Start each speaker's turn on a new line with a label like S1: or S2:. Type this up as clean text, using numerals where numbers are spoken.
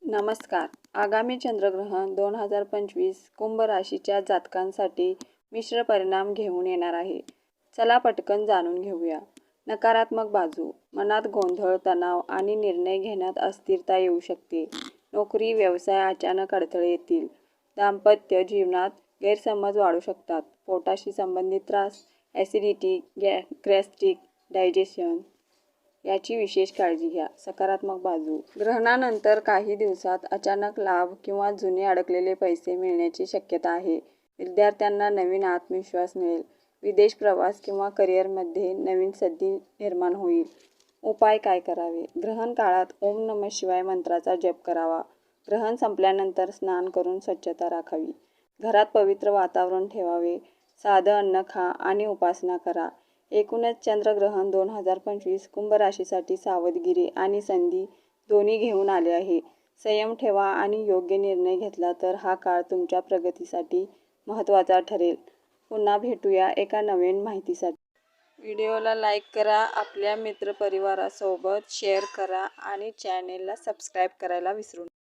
S1: नमस्कार. आगामी चंद्रग्रहण 2025 कुंभ राशीच्या जातकांसाठी मिश्र परिणाम घेऊन येणार आहे. चला पटकन जाणून घेऊया. नकारात्मक बाजू. मनात गोंधळ, तणाव आणि निर्णय घेण्यात अस्थिरता येऊ शकते. नोकरी, व्यवसाय अचानक अडथळे येतील. दाम्पत्य जीवनात गैरसमज वाढू शकतात. पोटाशी संबंधित त्रास, ॲसिडिटी, गॅस्ट्रिक, डायजेशन याची विशेष काळजी घ्या. सकारात्मक बाजू. ग्रहणानंतर काही दिवसात अचानक लाभ किंवा जुने अडकलेले पैसे मिळण्याची शक्यता आहे. विद्यार्थ्यांना नवीन आत्मविश्वास मिळेल. विदेश प्रवास किंवा करिअरमध्ये नवीन संधी निर्माण होईल. उपाय काय करावे? ग्रहण काळात ओम नमः शिवाय मंत्राचा जप करावा. ग्रहण संपल्यानंतर स्नान करून स्वच्छता राखावी. घरात पवित्र वातावरण ठेवावे. साधं अन्न खा आणि उपासना करा. एकूणच चंद्रग्रहण 2025 कुंभ राशीसाठी सावधगिरी आणि संधी दोन्ही घेऊन आले आहे. संयम ठेवा आणि योग्य निर्णय घेतला तर हा काळ तुमच्या प्रगतीसाठी महत्त्वाचा ठरेल. पुन्हा भेटूया एका नवीन माहितीसाठी. व्हिडिओला लाईक करा, आपल्या मित्रपरिवारासोबत शेअर करा आणि चॅनेलला सबस्क्राईब करायला विसरू नका.